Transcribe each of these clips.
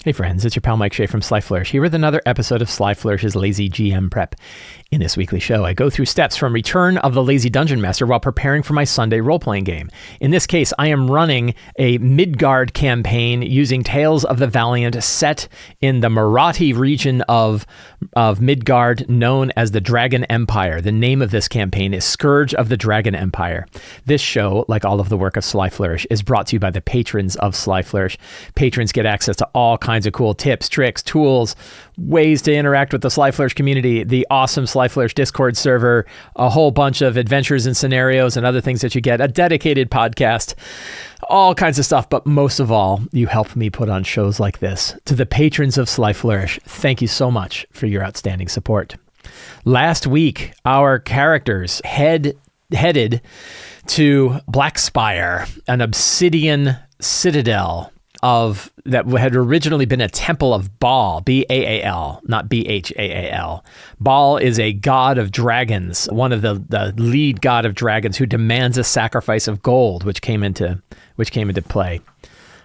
Hey friends, it's your pal Mike Shea from Sly Flourish here with another episode of Sly Flourish's Lazy GM Prep. In this weekly show, I go through steps from Return of the Lazy Dungeon Master while preparing for my Sunday role-playing game. In this case, I am running a Midgard campaign using Tales of the Valiant set in the Marathi region of Midgard known as the Dragon Empire. The name of this campaign is Scourge of the Dragon Empire. This show, like all of the work of Sly Flourish, is brought to you by the patrons of Sly Flourish. Patrons get access to all kinds of cool tips, tricks, tools, ways to interact with the Sly Flourish community, the awesome Sly Flourish Discord server, a whole bunch of adventures and scenarios and other things that you get, a dedicated podcast, all kinds of stuff. But most of all, you help me put on shows like this. To the patrons of Sly Flourish, thank you so much for your outstanding support. Last week, our characters headed to Blackspire, an obsidian citadel that had originally been a temple of Baal, B-A-A-L, not B-H-A-A-L. Baal is a god of dragons, one of the lead god of dragons who demands a sacrifice of gold, which came into play.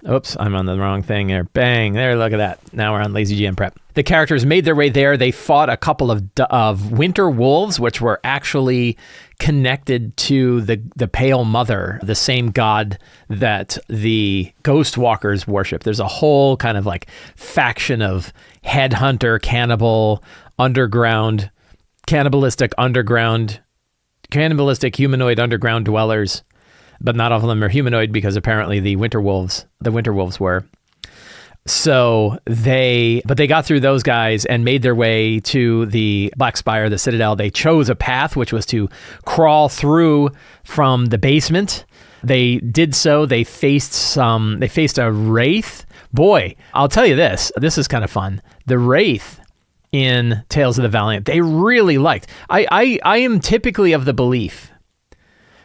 Oops, I'm on the wrong thing there. Bang, there, look at that. Now we're on Lazy GM Prep. The characters made their way there. They fought a couple of winter wolves, which were actually connected to the Pale Mother, the same god that the Ghost Walkers worship. There's a whole kind of like faction of headhunter, cannibalistic humanoid underground dwellers. But not all of them are humanoid because apparently the winter wolves were. So they got through those guys and made their way to the Blackspire, the Citadel. They chose a path, which was to crawl through from the basement. They did so. They faced a wraith. Boy, I'll tell you this is kind of fun. The wraith in Tales of the Valiant, they really liked. I am typically of the belief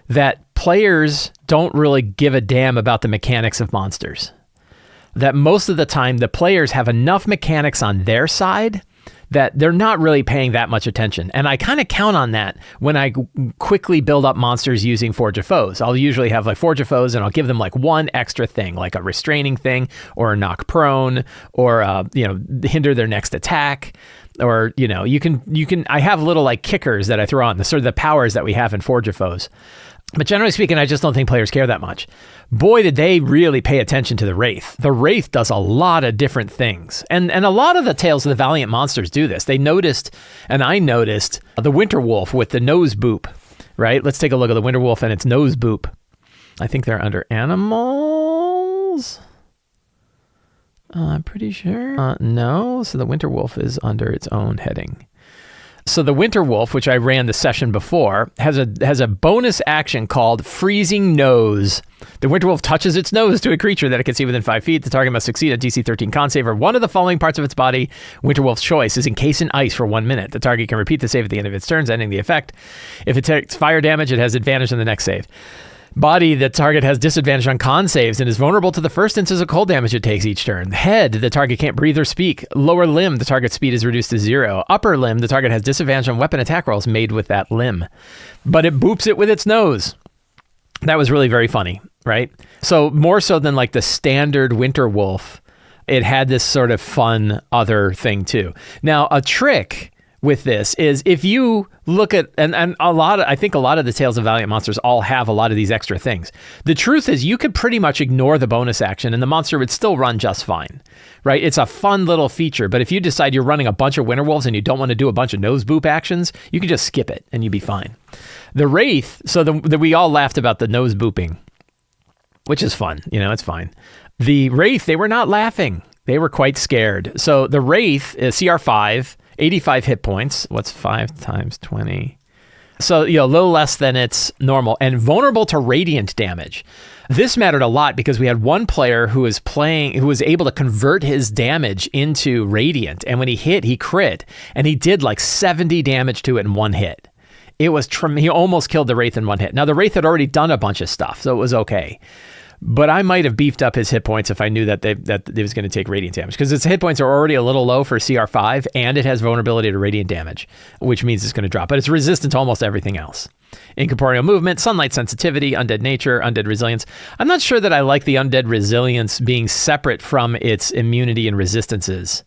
that players don't really give a damn about the mechanics of monsters. That most of the time, the players have enough mechanics on their side that they're not really paying that much attention. And I kind of count on that when I quickly build up monsters using Forge of Foes. I'll usually have like Forge of Foes and I'll give them like one extra thing, like a restraining thing or a knock prone or, hinder their next attack. Or, I have little like kickers that I throw on, the sort of the powers that we have in Forge of Foes. But generally speaking, I just don't think players care that much. Boy, did they really pay attention to the Wraith. The Wraith does a lot of different things. And a lot of the Tales of the Valiant monsters do this. They noticed, and I noticed, the Winter Wolf with the nose boop, right? Let's take a look at the Winter Wolf and its nose boop. I think they're under animals. I'm pretty sure. No, so the Winter Wolf is under its own heading. So the Winter Wolf, which I ran the session before, has a bonus action called Freezing Nose. The Winter Wolf touches its nose to a creature that it can see within 5 feet. The target must succeed a DC 13 con save or one of the following parts of its body. Winter Wolf's choice is encased in ice for 1 minute. The target can repeat the save at the end of its turns, ending the effect. If it takes fire damage, it has advantage on the next save. Body, the target has disadvantage on con saves and is vulnerable to the first instance of cold damage it takes each turn. Head, the target can't breathe or speak. Lower limb, the target's speed is reduced to 0. Upper limb, the target has disadvantage on weapon attack rolls made with that limb. But it boops it with its nose. That was really very funny, right? So more so than like the standard Winter Wolf, it had this sort of fun other thing too. Now, a trick with this is if you look at, I think a lot of the Tales of Valiant monsters all have a lot of these extra things. The truth is you could pretty much ignore the bonus action and the monster would still run just fine, right? It's a fun little feature, but if you decide you're running a bunch of Winter Wolves and you don't want to do a bunch of nose boop actions, you can just skip it and you'd be fine. The Wraith, so we all laughed about the nose booping, which is fun, it's fine. The Wraith, they were not laughing. They were quite scared. So the Wraith is CR5, 85 hit points. What's 5 times 20? So, a little less than its normal and vulnerable to radiant damage. This mattered a lot because we had one player who was able to convert his damage into radiant. And when he hit, he crit. And he did like 70 damage to it in one hit. It was he almost killed the Wraith in one hit. Now, the Wraith had already done a bunch of stuff, so it was okay. But I might have beefed up his hit points if I knew that it was going to take radiant damage, because its hit points are already a little low for CR5, and it has vulnerability to radiant damage, which means it's going to drop. But it's resistant to almost everything else. Incorporeal movement, sunlight sensitivity, undead nature, undead resilience. I'm not sure that I like the undead resilience being separate from its immunity and resistances.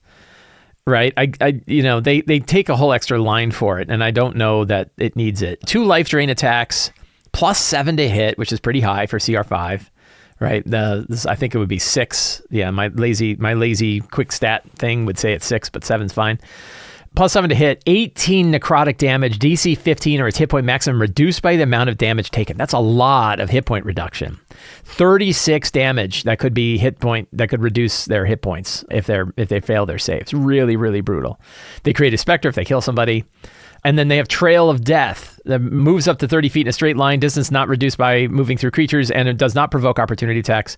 Right? They take a whole extra line for it, and I don't know that it needs it. 2 life drain attacks, +7 to hit, which is pretty high for CR5. Right, I think it would be 6. Yeah, my lazy quick stat thing would say it's 6, but 7's fine. +7 to hit, 18 necrotic damage, DC 15 or its hit point maximum reduced by the amount of damage taken. That's a lot of hit point reduction. 36 damage that could be hit point that could reduce their hit points if they fail their saves. Really, really brutal. They create a specter if they kill somebody. And then they have Trail of Death that moves up to 30 feet in a straight line, distance not reduced by moving through creatures, and it does not provoke opportunity attacks.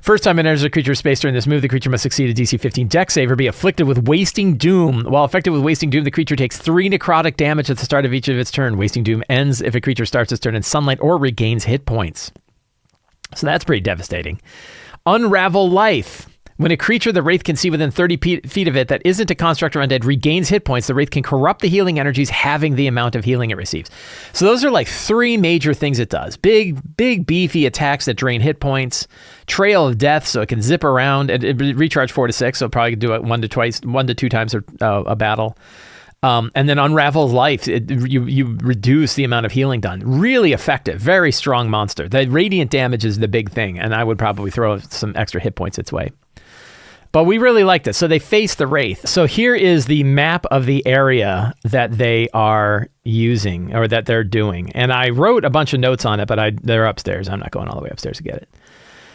First time it enters a creature's space during this move, the creature must succeed a DC 15 Dex save or be afflicted with Wasting Doom. While affected with Wasting Doom, the creature takes 3 necrotic damage at the start of each of its turn. Wasting Doom ends if a creature starts its turn in sunlight or regains hit points. So that's pretty devastating. Unravel Life. When a creature the Wraith can see within 30 feet of it that isn't a construct or undead regains hit points, the Wraith can corrupt the healing energies, halving the amount of healing it receives. So those are like 3 major things it does. Big, beefy attacks that drain hit points. Trail of Death, so it can zip around and it recharge 4 to 6, so probably do it 1 to 2 times a battle. And then Unravel Life, you reduce the amount of healing done. Really effective, very strong monster. The radiant damage is the big thing, and I would probably throw some extra hit points its way. But we really like this. So they face the Wraith. So here is the map of the area that they are using or that they're doing. And I wrote a bunch of notes on it, but they're upstairs. I'm not going all the way upstairs to get it.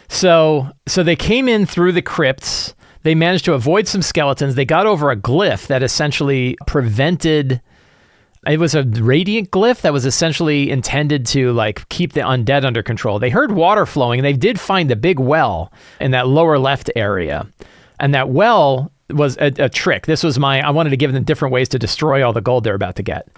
So they came in through the crypts. They managed to avoid some skeletons. They got over a glyph that essentially prevented... It was a radiant glyph that was essentially intended to like keep the undead under control. They heard water flowing, and they did find the big well in that lower left area. And that well was a trick. This was I wanted to give them different ways to destroy all the gold they're about to get.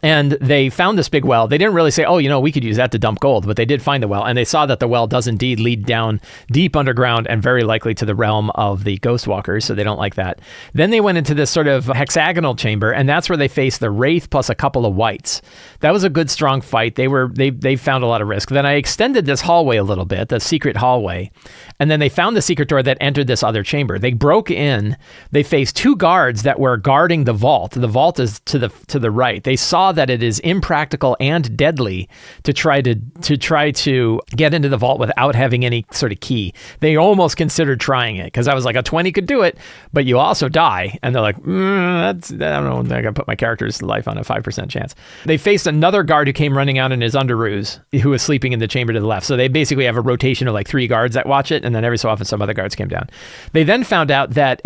And they found this big well. They didn't really say, we could use that to dump gold, but they did find the well, and they saw that the well does indeed lead down deep underground and very likely to the realm of the Ghost Walkers, so they don't like that. Then they went into this sort of hexagonal chamber, and that's where they faced the Wraith plus a couple of wights. That was a good, strong fight. They found a lot of risk. Then I extended this hallway a little bit, the secret hallway, and then they found the secret door that entered this other chamber. They broke in. They faced 2 guards that were guarding the vault. The vault is to the right. They saw that it is impractical and deadly to try to get into the vault without having any sort of key. They almost considered trying it because I was like, a 20 could do it, but you also die. And they're like, I don't know, I got to put my character's life on a 5% chance. They faced another guard who came running out in his underoos, who was sleeping in the chamber to the left. So they basically have a rotation of like 3 guards that watch it, and then every so often some other guards came down. They then found out that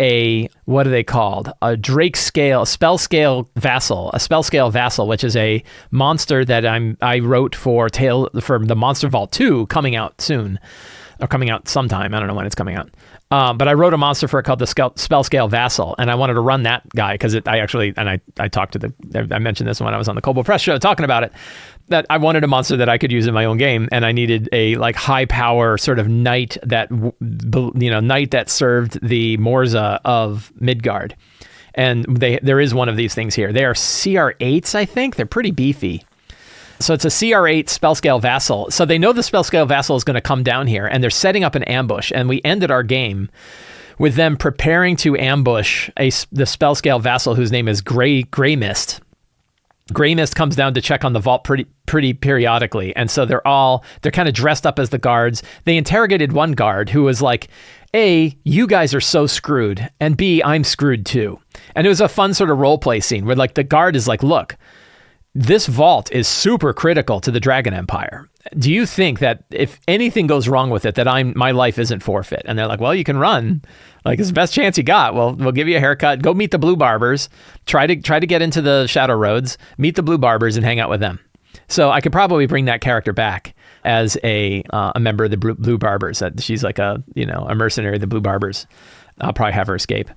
what are they called? A Drake scale, a spell scale vassal, which is a monster that I wrote for the Monster Vault 2 coming out soon, or coming out sometime. I don't know when it's coming out. But I wrote a monster for it called the Spell Scale Vassal, and I wanted to run that guy because I talked to I mentioned this when I was on the Kobold Press show talking about it, that I wanted a monster that I could use in my own game, and I needed a like high power sort of knight that served the Morza of Midgard. And there is one of these things here. They are CR8s, I think. They're pretty beefy. So it's a CR8 Spell Scale Vassal. So they know the Spell Scale Vassal is going to come down here, and they're setting up an ambush. And we ended our game with them preparing to ambush the Spell Scale Vassal, whose name is Graymist. Graymist comes down to check on the vault pretty periodically. And so they're kind of dressed up as the guards. They interrogated one guard who was like, A, you guys are so screwed, and B, I'm screwed too. And it was a fun sort of role play scene where like the guard is like, look, this vault is super critical to the Dragon Empire. Do you think that if anything goes wrong with it, that my life isn't forfeit? And they're like, well, you can run. Like, it's the best chance you got. Well, we'll give you a haircut. Go meet the Blue Barbers. Try to get into the Shadow Roads. Meet the Blue Barbers and hang out with them. So I could probably bring that character back as a member of the Blue Barbers. She's like a mercenary of the Blue Barbers. I'll probably have her escape.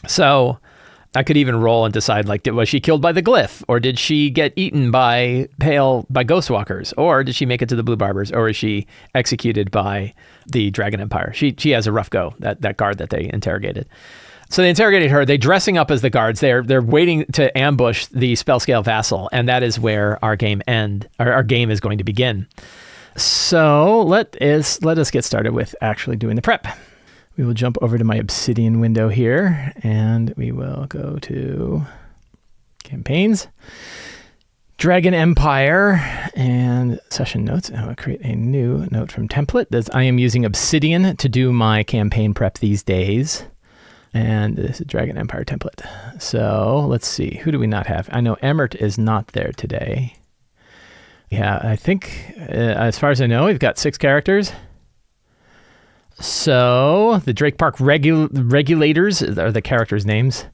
So I could even roll and decide, like, was she killed by the glyph? Or did she get eaten by Ghostwalkers? Or did she make it to the Blue Barbers? Or is she executed by the Dragon Empire? She has a rough go, that guard that they interrogated. So they interrogated her. They're dressing up as the guards. They're waiting to ambush the Spellscale vassal, and that is where our game is going to begin. So let us get started with actually doing the prep. We will jump over to my Obsidian window here, and we will go to campaigns, Dragon Empire, and session notes. And I'll create a new note from template. I am using Obsidian to do my campaign prep these days. And this is Dragon Empire template. So let's see. Who do we not have? I know Emmert is not there today. Yeah, I think as far as I know, we've got 6 characters. So the Drake Park regulators are the characters' names.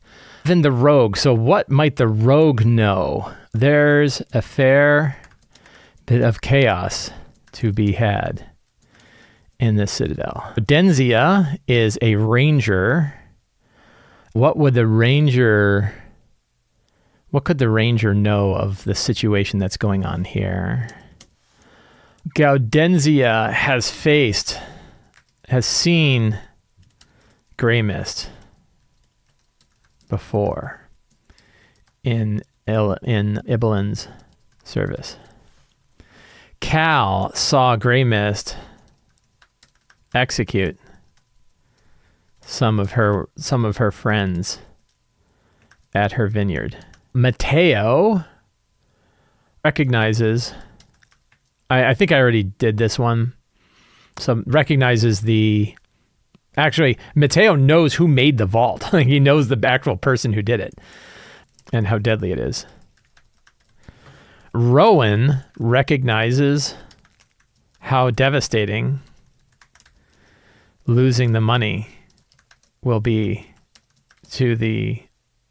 Then the rogue. So what might the rogue know? There's a fair bit of chaos to be had in this citadel. Denzia is a ranger. What could the ranger know of the situation that's going on here? Gaudenzia has seen Graymist before in Ibelin's service. Cal saw Graymist execute some of her friends at her vineyard. Mateo recognizes, I think I already did this one. So recognizes Mateo knows who made the vault. He knows the actual person who did it and how deadly it is. Rowan recognizes how devastating losing the money will be to the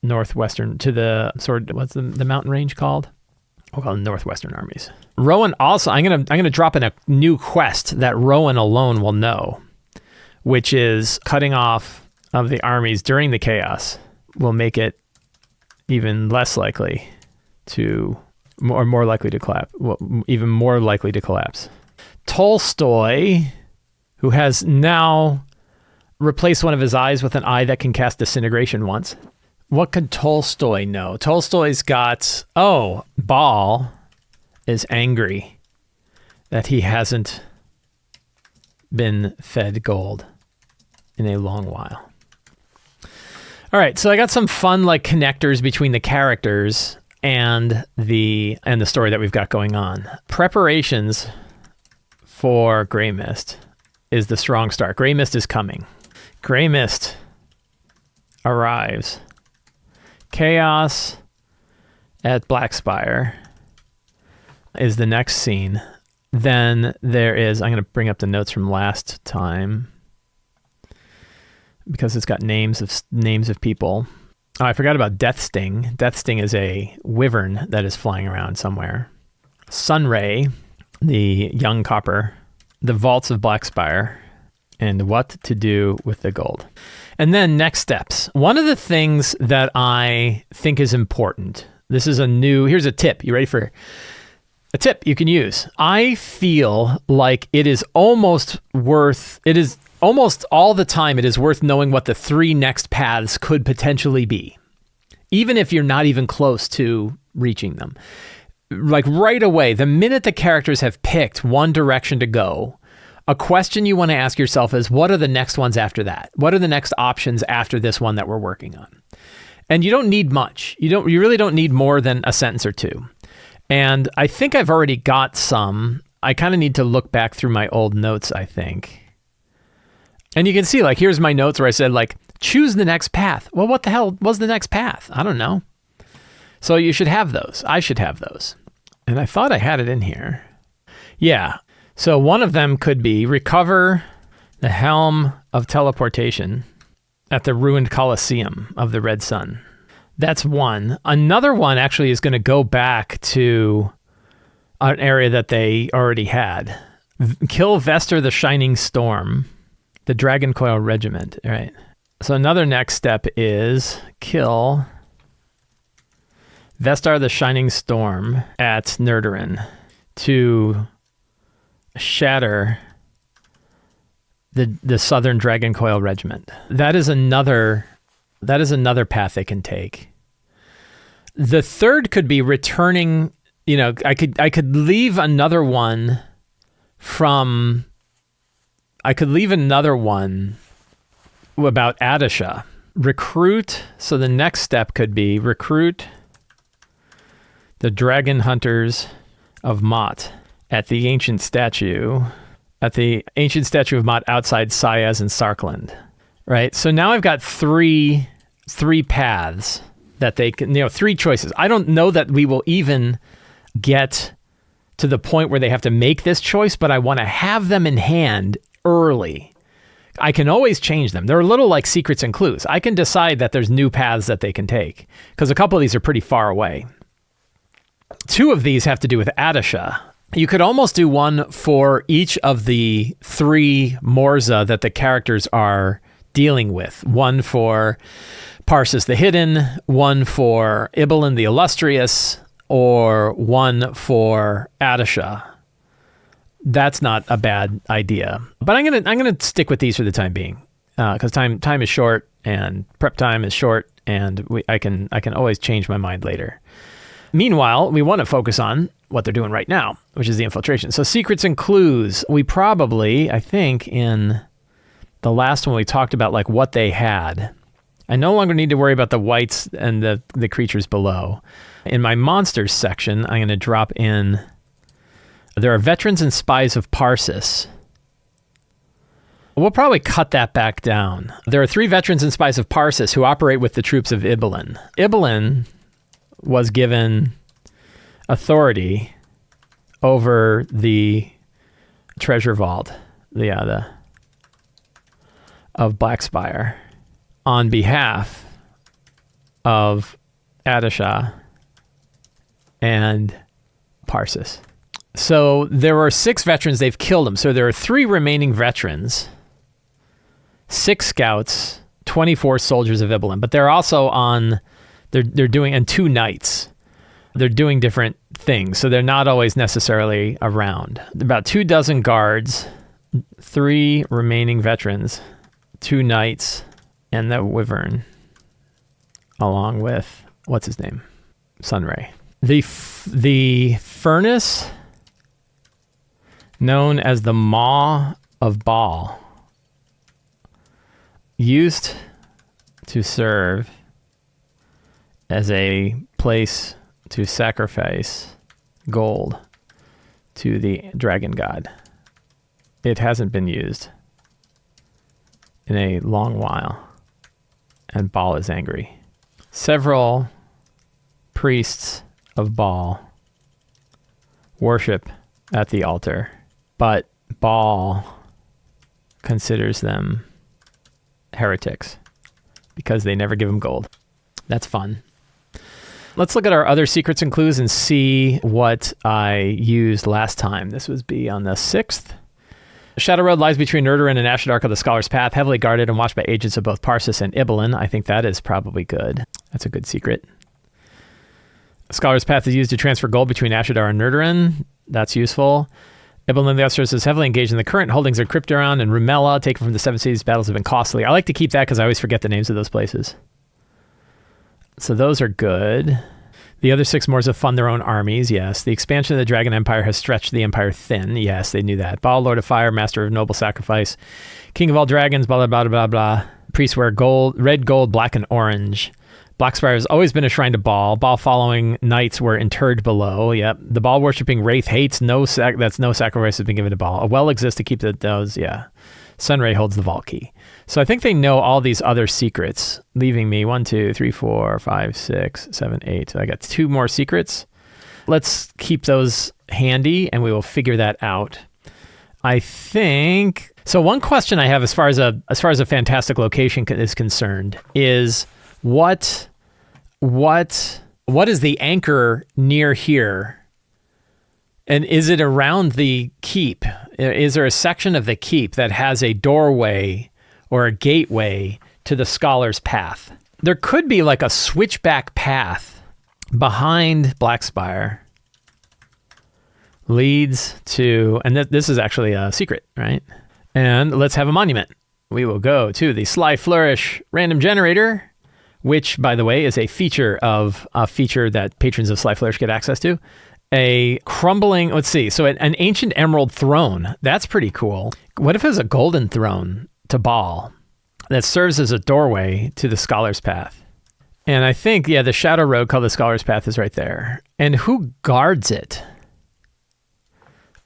northwestern, to the what's the mountain range called? We'll call them Northwestern armies. Rowan also, I'm gonna drop in a new quest that Rowan alone will know, which is cutting off of the armies during the chaos will make it even less likely to, or more likely to collapse, even more likely to collapse. Tolstoy, who has now replaced one of his eyes with an eye that can cast disintegration once. What could Tolstoy know? Tolstoy's got, Baal is angry that he hasn't been fed gold in a long while. All right, so I got some fun connectors between the characters and the story that we've got going on. Preparations for Graymist is the strong start. Graymist is coming. Graymist arrives. Chaos at Blackspire is the next scene. Then there is, I'm going to bring up the notes from last time because it's got names of people. Oh, I forgot about Death Sting. Death Sting is a wyvern that is flying around somewhere. Sunray, the young copper, the vaults of Blackspire, and what to do with the gold. And then next steps. One of the things that I think is important, here's a tip. You ready for a tip you can use? I feel like it is almost all the time it is worth knowing what the 3 next paths could potentially be, even if you're not even close to reaching them. Like right away, the minute the characters have picked one direction to go, a question you want to ask yourself is, what are the next ones after that? What are the next options after this one that we're working on? And you don't need much. You really don't need more than a sentence or 2. And I think I've already got some. I kind of need to look back through my old notes, I think. And you can see, here's my notes where I said, choose the next path. Well, what the hell was the next path? I don't know. So you should have those. I should have those. And I thought I had it in here. Yeah. So one of them could be recover the Helm of Teleportation at the ruined Colosseum of the Red Sun. That's one. Another one actually is going to go back to an area that they already had. Kill Vester the Shining Storm, the Dragon Coil Regiment. All right. So another next step is kill Vestar the Shining Storm at Nerderin to shatter the Southern Dragon Coil Regiment. That is another path they can take. The third could be returning, I could leave another one about Adisha. Recruit, so the next step could be recruit the Dragon Hunters of Mott at the ancient statue of Mott outside Sayaz and Sarkland, right? So now I've got three paths that they can, 3 choices. I don't know that we will even get to the point where they have to make this choice, but I want to have them in hand early. I can always change them. They're a little like secrets and clues. I can decide that there's new paths that they can take because a couple of these are pretty far away. 2 of these have to do with Adisha. You could almost do one for each of the 3 Morza that the characters are dealing with. One for Parsis the Hidden, one for Ibelin the Illustrious, or one for Adisha. That's not a bad idea. But I'm gonna stick with these for the time being, because time is short and prep time is short, and I can always change my mind later. Meanwhile, we want to focus on what they're doing right now, which is the infiltration. So secrets and clues. We probably, I think, in the last one we talked about like what they had. I no longer need to worry about the wights and the creatures below. In my monsters section, I'm going to drop in. There are veterans and spies of Parsis. We'll probably cut that back down. There are 3 veterans and spies of Parsis who operate with the troops of Ibelin. Ibelin was given authority over the treasure vault, of Blackspire, on behalf of Adisha and Parsis. So there were 6 veterans, they've killed them. So there are 3 remaining veterans, 6 scouts, 24 soldiers of Ibelin, but they're also they're doing, and 2 knights. They're doing different things, so they're not always necessarily around. About 24 guards, 3 remaining veterans, 2 knights, and the wyvern, along with, what's his name? Sunray. The furnace, known as the Maw of Baal, used to serve as a place to sacrifice gold to the dragon god. It hasn't been used in a long while, and Baal is angry. Several priests of Baal worship at the altar, but Baal considers them heretics because they never give him gold. That's fun. Let's look at our other secrets and clues and see what I used last time. This would be on the 6th. Shadow Road lies between Nerderin and Ashadark of the Scholar's Path, heavily guarded and watched by agents of both Parsis and Ibelin. I think that is probably good. That's a good secret. Scholar's Path is used to transfer gold between Ashadar and Nerderin. That's useful. Ibelin the Illustrious is heavily engaged in the current holdings of Crypteron and Rumela, taken from the 7 Cities. Battles have been costly. I like to keep that because I always forget the names of those places. So those are good. The other 6 Morza fund their own armies, yes. The expansion of the Dragon Empire has stretched the Empire thin, yes, they knew that. Baal, Lord of Fire, Master of Noble Sacrifice, King of all Dragons, blah, blah, blah, blah, blah. Priests wear gold, red, gold, black, and orange. Blackspire has always been a shrine to Baal. Baal following knights were interred below, yep. The Baal worshipping wraith hates no sacrifice has been given to Baal. A well exists to keep those, yeah. Sunray holds the vault key. So I think they know all these other secrets, leaving me 1, 2, 3, 4, 5, 6, 7, 8. So I got 2 more secrets. Let's keep those handy and we will figure that out. I think so. One question I have as far as a fantastic location is concerned is what is the anchor near here? And is it around the keep? Is there a section of the keep that has a doorway or a gateway to the Scholar's Path? There could be like a switchback path behind Blackspire leads to, and this is actually a secret, right? And let's have a monument. We will go to the Sly Flourish random generator, which, by the way, is a feature that patrons of Sly Flourish get access to. A crumbling, let's see, so an ancient emerald throne. That's pretty cool. What if it was a golden throne to Baal that serves as a doorway to the Scholar's Path? And I think, the Shadow Road called the Scholar's Path is right there. And who guards it?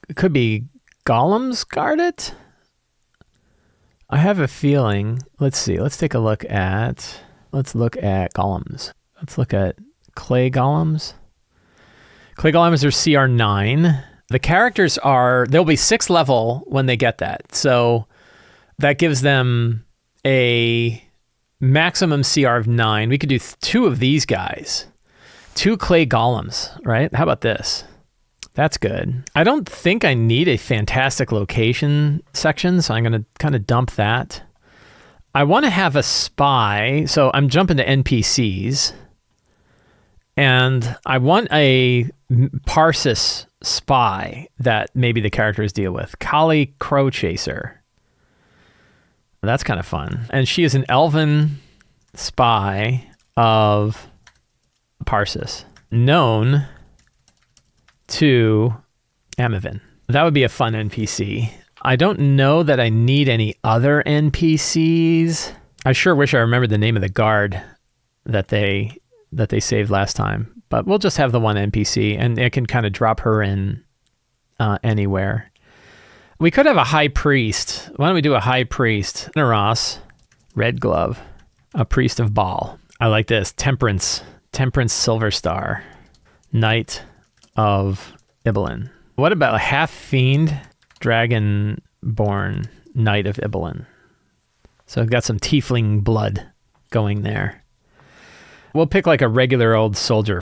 It could be golems guard it? I have a feeling, let's see, let's look at golems. Let's look at clay golems. Clay golems are CR9. The characters they'll be 6th level when they get that. So that gives them a maximum CR of 9. We could do 2 of these guys. 2 clay golems, right? How about this? That's good. I don't think I need a fantastic location section, so I'm going to kind of dump that. I want to have a spy, so I'm jumping to NPCs. And I want a Parsis spy that maybe the characters deal with. Kali Crow Chaser. That's kind of fun. And she is an elven spy of Parsis, known to Amavin. That would be a fun NPC. I don't know that I need any other NPCs. I sure wish I remembered the name of the guard that they saved last time. But we'll just have the one NPC, and it can kind of drop her in anywhere. We could have a high priest. Why don't we do a high priest? Naras, red glove, a priest of Baal. I like this. Temperance Silver Star, Knight of Ibelin. What about a half fiend, dragonborn Knight of Ibelin? So I've got some tiefling blood going there. We'll pick like a regular old soldier.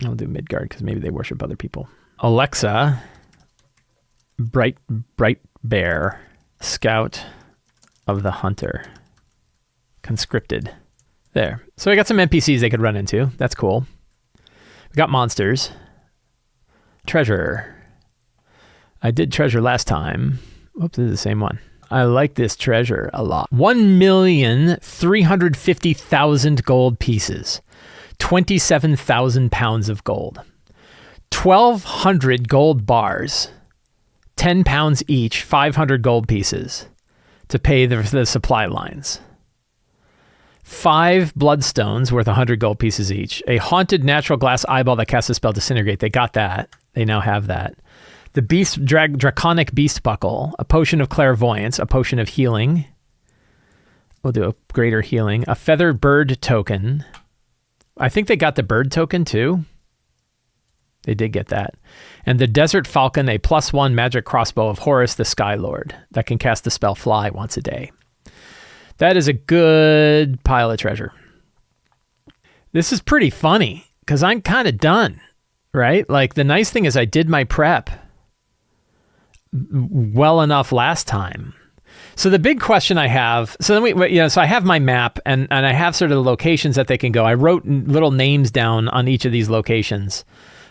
I'll do Midgard because maybe they worship other people. Alexa, Bright Bear, Scout of the Hunter, Conscripted. There. So I got some NPCs they could run into. That's cool. We got monsters. Treasure. I did treasure last time. Oops, this is the same one. I like this treasure a lot. 1,350,000 gold pieces. 27,000 pounds of gold. 1,200 gold bars. 10 pounds each, 500 gold pieces to pay the supply lines. 5 bloodstones worth 100 gold pieces each. A haunted natural glass eyeball that casts a spell Disintegrate. They got that. They now have that. The draconic beast buckle, a potion of clairvoyance, a potion of healing. We'll do a greater healing. A feathered bird token. I think they got the bird token too. They did get that. And the desert falcon, a +1 magic crossbow of Horus the Sky Lord that can cast the spell Fly once a day. That is a good pile of treasure. This is pretty funny because I'm kind of done, right? Like the nice thing is I did my prep well enough last time. So the big question I have, so then so I have my map and I have sort of the locations that they can go. I wrote little names down on each of these locations.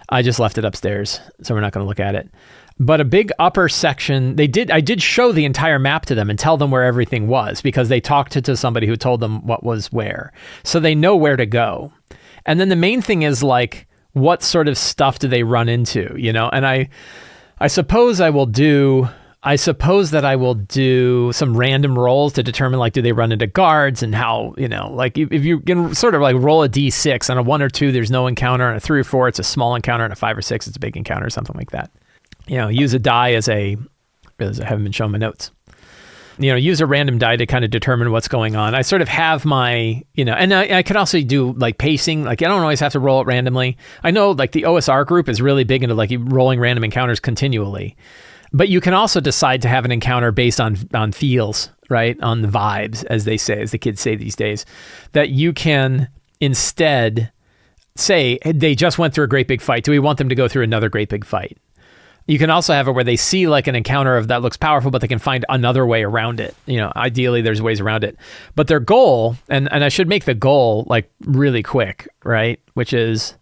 I just left it upstairs, so we're not going to look at it. But a big upper section, I did show the entire map to them and tell them where everything was because they talked to somebody who told them what was where. So they know where to go. And then the main thing is like, what sort of stuff do they run into, And I suppose I that I will do some random rolls to determine like, do they run into guards and how, like if you can sort of like roll a D6 on a 1 or 2, there's no encounter, on a 3 or 4, it's a small encounter, and a 5 or 6, it's a big encounter, or something like that. Use a die as I haven't been shown my notes. Use a random die to kind of determine what's going on. I sort of have my, and I could also do like pacing. Like I don't always have to roll it randomly. I know like the OSR group is really big into like rolling random encounters continually. But you can also decide to have an encounter based on feels, right? On the vibes, as they say, as the kids say these days, that you can instead say, they just went through a great big fight. Do we want them to go through another great big fight? You can also have it where they see like an encounter that looks powerful, but they can find another way around it. Ideally there's ways around it. But their goal, and I should make the goal like really quick, right? Which is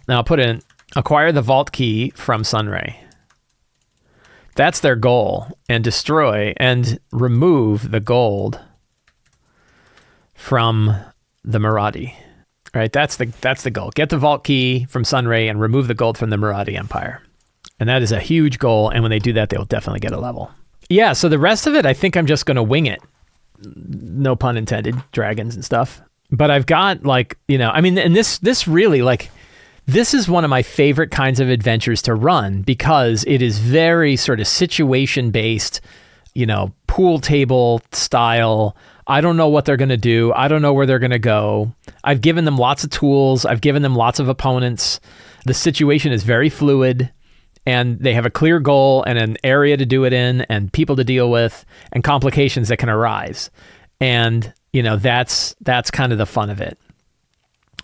Now I'll put in acquire the vault key from Sunray. That's their goal. And destroy and remove the gold from the Marathi. Right? That's the goal. Get the vault key from Sunray and remove the gold from the Marathi Empire. And that is a huge goal. And when they do that, they'll definitely get a level. Yeah, so the rest of it, I think I'm just going to wing it. No pun intended, dragons and stuff. But I've got and this really, this is one of my favorite kinds of adventures to run because it is very sort of situation-based, pool table style. I don't know what they're going to do. I don't know where they're going to go. I've given them lots of tools. I've given them lots of opponents. The situation is very fluid. And they have a clear goal and an area to do it in and people to deal with and complications that can arise. And, that's kind of the fun of it.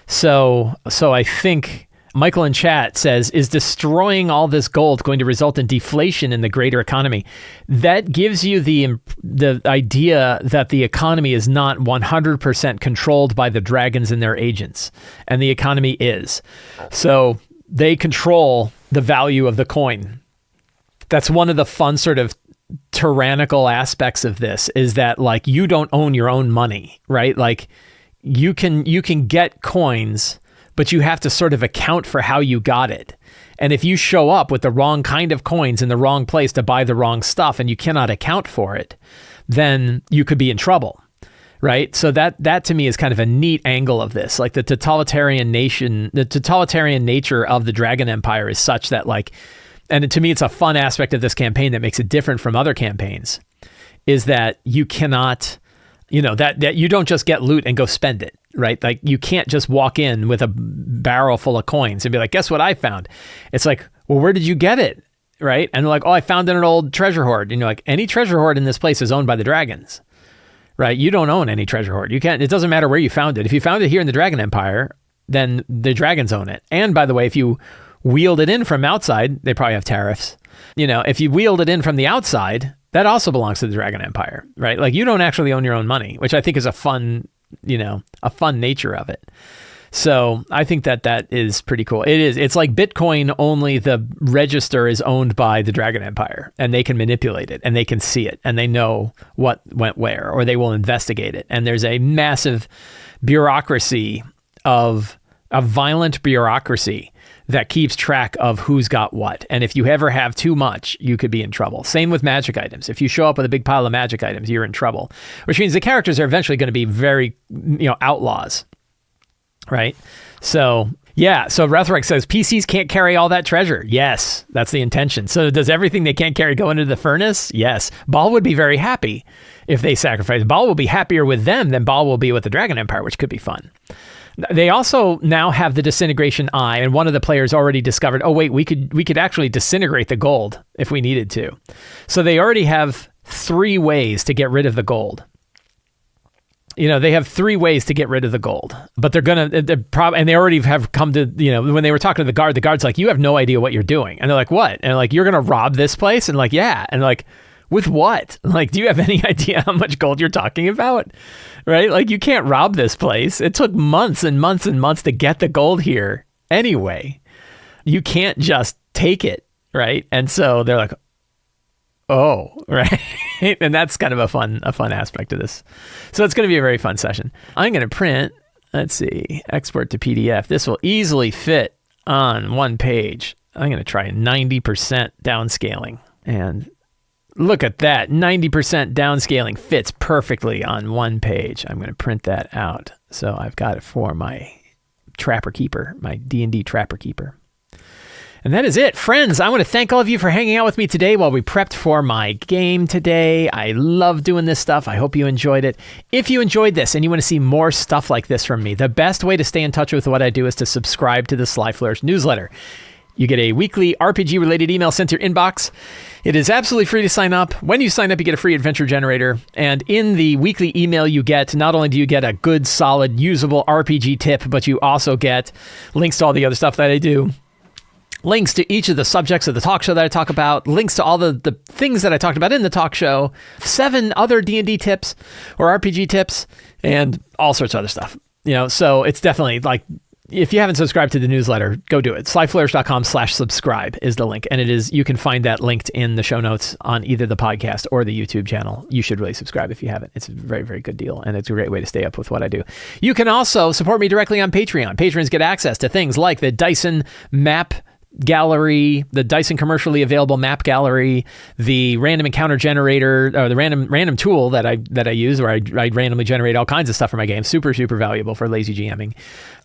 So I think Michael in chat says, is destroying all this gold going to result in deflation in the greater economy? That gives you the idea that the economy is not 100% controlled by the dragons and their agents. And the economy is. So they control the value of the coin. That's one of the fun sort of tyrannical aspects of this is that you don't own your own money, right? You can get coins, but you have to sort of account for how you got it. And if you show up with the wrong kind of coins in the wrong place to buy the wrong stuff and you cannot account for it, then you could be in trouble. Right. So that to me is kind of a neat angle of this. The totalitarian nature of the Dragon Empire is such that and to me, it's a fun aspect of this campaign that makes it different from other campaigns is that you cannot, that you don't just get loot and go spend it. Right. You can't just walk in with a barrel full of coins and be like, guess what I found? It's well, where did you get it? Right. And they're like, oh, I found it in an old treasure hoard. And you're like, any treasure hoard in this place is owned by the dragons. Right? You don't own any treasure hoard. You can't, it doesn't matter where you found it. If you found it here in the Dragon Empire, then the dragons own it. And by the way, if you wheeled it in from outside, they probably have tariffs. If you wheeled it in from the outside, that also belongs to the Dragon Empire, right? You don't actually own your own money, which I think is a fun nature of it. So I think that is pretty cool. It is. It's like Bitcoin, only the register is owned by the Dragon Empire and they can manipulate it and they can see it and they know what went where, or they will investigate it. And there's a massive bureaucracy a violent bureaucracy that keeps track of who's got what. And if you ever have too much, you could be in trouble. Same with magic items. If you show up with a big pile of magic items, you're in trouble, which means the characters are eventually going to be very, outlaws. Right? So, yeah. So Rethric says, PCs can't carry all that treasure. Yes, that's the intention. So does everything they can't carry go into the furnace? Yes. Baal would be very happy if they sacrifice. Baal will be happier with them than Baal will be with the Dragon Empire, which could be fun. They also now have the disintegration eye, and one of the players already discovered, oh wait, we could actually disintegrate the gold if we needed to. So they already have 3 ways to get rid of the gold. They have 3 ways to get rid of the gold, but and they already have come to, when they were talking to the guard's like, you have no idea what you're doing. And they're like, what? And like, you're going to rob this place? And like, yeah. And like, with what? Like, do you have any idea how much gold you're talking about? Right? You can't rob this place. It took months and months and months to get the gold here anyway. You can't just take it. Right? And so they're like, oh, right. And that's kind of a fun aspect of this. So it's going to be a very fun session. I'm going to print, let's see, export to PDF. This will easily fit on one page. I'm going to try 90% downscaling. And look at that. 90% downscaling fits perfectly on one page. I'm going to print that out. So I've got it for my Trapper Keeper, my D&D Trapper Keeper. And that is it. Friends, I want to thank all of you for hanging out with me today while we prepped for my game today. I love doing this stuff. I hope you enjoyed it. If you enjoyed this and you want to see more stuff like this from me, the best way to stay in touch with what I do is to subscribe to the Sly Flourish newsletter. You get a weekly RPG-related email sent to your inbox. It is absolutely free to sign up. When you sign up, you get a free adventure generator. And in the weekly email you get, not only do you get a good, solid, usable RPG tip, but you also get links to all the other stuff that I do. Links to each of the subjects of the talk show that I talk about, links to all the things that I talked about in the talk show, 7 other D&D tips or RPG tips, and all sorts of other stuff. So it's definitely if you haven't subscribed to the newsletter, go do it. slyflourish.com/subscribe is the link. And you can find that linked in the show notes on either the podcast or the YouTube channel. You should really subscribe if you haven't. It's a very, very good deal. And it's a great way to stay up with what I do. You can also support me directly on Patreon. Patrons get access to things like the Dyson map gallery, the Dyson commercially available map gallery, the random encounter generator, or the random tool that I use, where I randomly generate all kinds of stuff for my game. Super, super valuable for lazy GMing.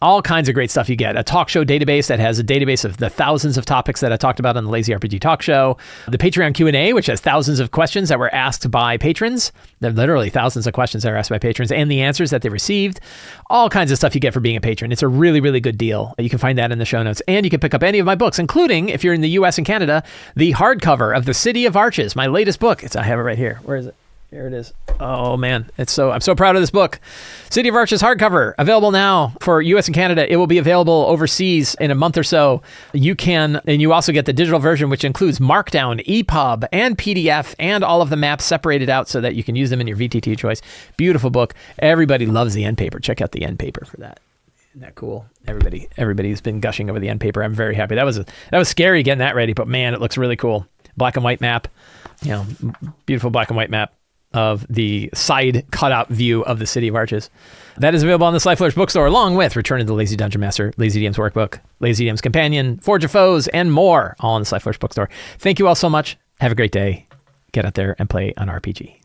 All kinds of great stuff you get. A talk show database that has a database of the thousands of topics that I talked about on the Lazy RPG Talk Show. The Patreon Q&A, which has thousands of questions that were asked by patrons. There are literally thousands of questions that are asked by patrons and the answers that they received. All kinds of stuff you get for being a patron. It's a really, really good deal. You can find that in the show notes. And you can pick up any of my books, including, if you're in the US and Canada, the hardcover of The City of Arches, my latest book. I have it right here. Where is it? Here it is. Oh man, I'm so proud of this book. City of Arches hardcover, available now for US and Canada. It will be available overseas in a month or so. And you also get the digital version, which includes Markdown, EPUB, and PDF, and all of the maps separated out so that you can use them in your VTT choice. Beautiful book. Everybody loves the end paper. Check out the end paper for that. Isn't that cool? Everybody's been gushing over the end paper. I'm very happy. That was scary getting that ready, but man, it looks really cool. Black and white map, beautiful black and white map of the side cutout view of the City of Arches. That is available on the Sly Flourish bookstore, along with Return of the Lazy Dungeon Master, Lazy DM's Workbook, Lazy DM's Companion, Forge of Foes, and more, all on the Sly Flourish bookstore. Thank you all so much. Have a great day. Get out there and play an RPG.